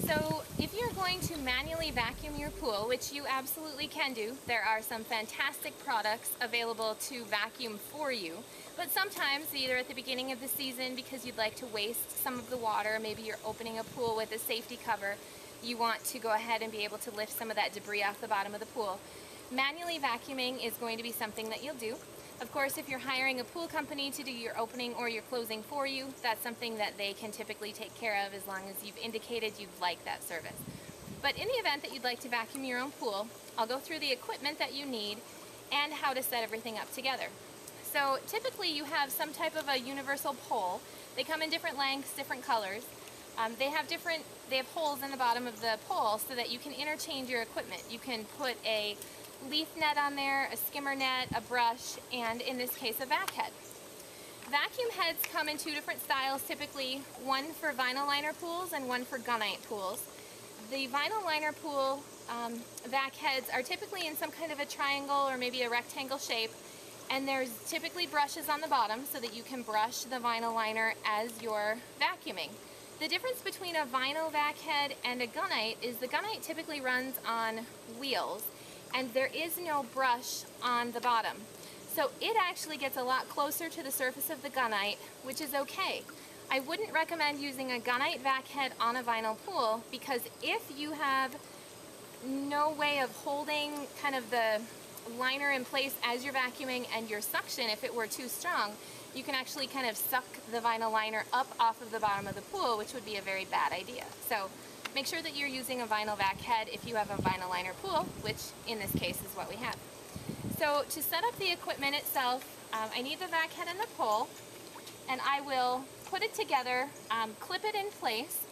So if you're going to manually vacuum your pool, which you absolutely can do, there are some fantastic products available to vacuum for you. But sometimes, either at the beginning of the season because you'd like to waste some of the water, maybe you're opening a pool with a safety cover, you want to go ahead and be able to lift some of that debris off the bottom of the pool. Manually vacuuming is going to be something that you'll do. Of course, if you're hiring a pool company to do your opening or your closing for you, that's something that they can typically take care of as long as you've indicated you'd like that service. But in the event that you'd like to vacuum your own pool, I'll go through the equipment that you need and how to set everything up together. So typically you have some type of a universal pole. They come in different lengths, different colors. They have holes in the bottom of the pole so that you can interchange your equipment. You can put a leaf net on there, a skimmer net, a brush, and in this case a vac head. Vacuum heads come in two different styles, typically one for vinyl liner pools and one for gunite pools. The vinyl liner pool vac heads are typically in some kind of a triangle or maybe a rectangle shape, and there's typically brushes on the bottom so that you can brush the vinyl liner as you're vacuuming. The difference between a vinyl vac head and a gunite is the gunite typically runs on wheels and there is no brush on the bottom. So it actually gets a lot closer to the surface of the gunite, which is okay. I wouldn't recommend using a gunite vac head on a vinyl pool because if you have no way of holding kind of the liner in place as you're vacuuming and your suction, if it were too strong, you can actually kind of suck the vinyl liner up off of the bottom of the pool, which would be a very bad idea. So make sure that you're using a vinyl vac head if you have a vinyl liner pool, which in this case is what we have. So to set up the equipment itself, I need the vac head and the pole, and I will put it together, clip it in place,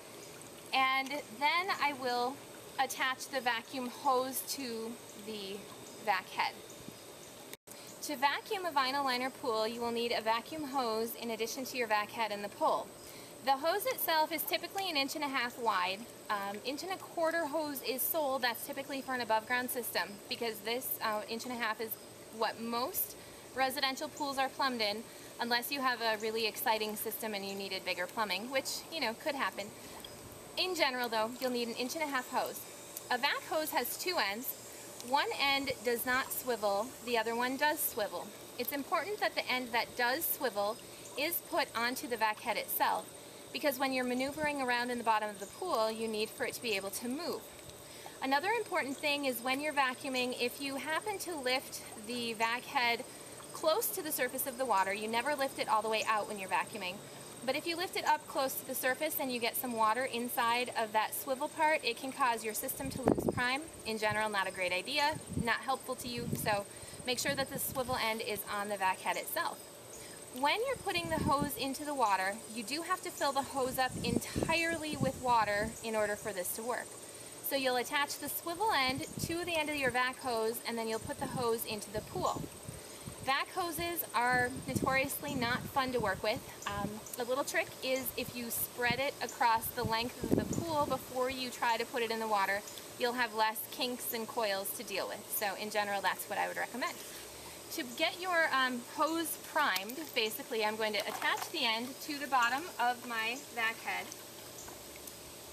and then I will attach the vacuum hose to the vac head. To vacuum a vinyl liner pool, you will need a vacuum hose in addition to your vac head and the pole. The hose itself is typically 1.5 inches wide. 1.25 inch hose is sold. That's typically for an above ground system because this 1.5 inches is what most residential pools are plumbed in, unless you have a really exciting system and you needed bigger plumbing, which, you know, could happen. In general though, you'll need 1.5 inch hose. A vac hose has two ends. One end does not swivel, the other one does swivel. It's important that the end that does swivel is put onto the vac head itself, because when you're maneuvering around in the bottom of the pool, you need for it to be able to move. Another important thing is when you're vacuuming, if you happen to lift the vac head close to the surface of the water, you never lift it all the way out when you're vacuuming, but if you lift it up close to the surface and you get some water inside of that swivel part, it can cause your system to lose prime. In general, not a great idea, not helpful to you, so make sure that the swivel end is on the vac head itself. When you're putting the hose into the water, you do have to fill the hose up entirely with water in order for this to work. So you'll attach the swivel end to the end of your vac hose and then you'll put the hose into the pool. Vac hoses are notoriously not fun to work with. The little trick is if you spread it across the length of the pool before you try to put it in the water, you'll have less kinks and coils to deal with. So in general, that's what I would recommend. To get your hose primed, basically I'm going to attach the end to the bottom of my vac head,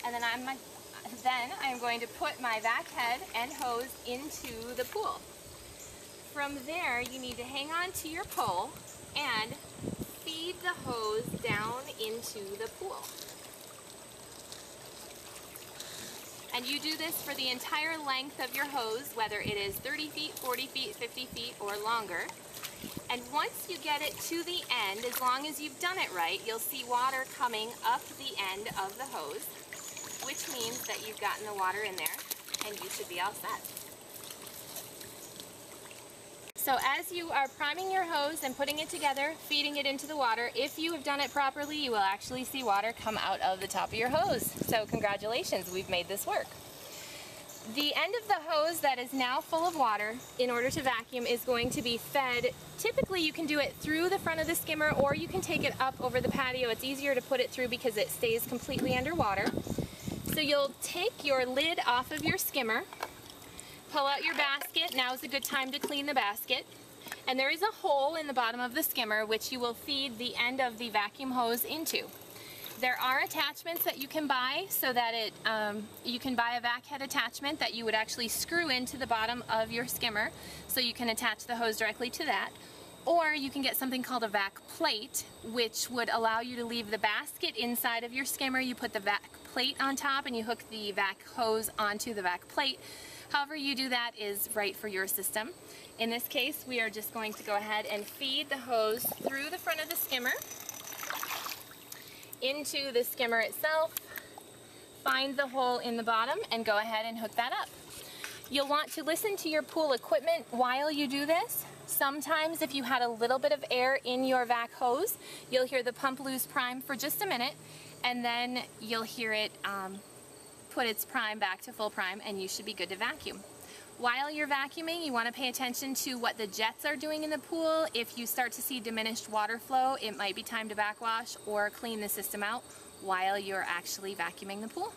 and then I'm going to put my vac head and hose into the pool. From there, you need to hang on to your pole and feed the hose down into the pool. And you do this for the entire length of your hose, whether it is 30 feet, 40 feet, 50 feet, or longer. And once you get it to the end, as long as you've done it right, you'll see water coming up the end of the hose, which means that you've gotten the water in there and you should be all set. So as you are priming your hose and putting it together, feeding it into the water, if you have done it properly, you will actually see water come out of the top of your hose. So congratulations, we've made this work. The end of the hose that is now full of water, in order to vacuum, is going to be fed. Typically you can do it through the front of the skimmer, or you can take it up over the patio. It's easier to put it through because it stays completely underwater. So you'll take your lid off of your skimmer, pull out your basket. Now is a good time to clean the basket. And there is a hole in the bottom of the skimmer which you will feed the end of the vacuum hose into. There are attachments that you can buy so that you can buy a vac head attachment that you would actually screw into the bottom of your skimmer so you can attach the hose directly to that. Or you can get something called a vac plate, which would allow you to leave the basket inside of your skimmer. You put the vac plate on top and you hook the vac hose onto the vac plate. However you do that is right for your system. In this case, we are just going to go ahead and feed the hose through the front of the skimmer into the skimmer itself, find the hole in the bottom, and go ahead and hook that up. You'll want to listen to your pool equipment while you do this. Sometimes if you had a little bit of air in your vac hose, you'll hear the pump lose prime for just a minute, and then you'll hear it put its prime back to full prime, and you should be good to vacuum. While you're vacuuming, you want to pay attention to what the jets are doing in the pool. If you start to see diminished water flow, it might be time to backwash or clean the system out while you're actually vacuuming the pool.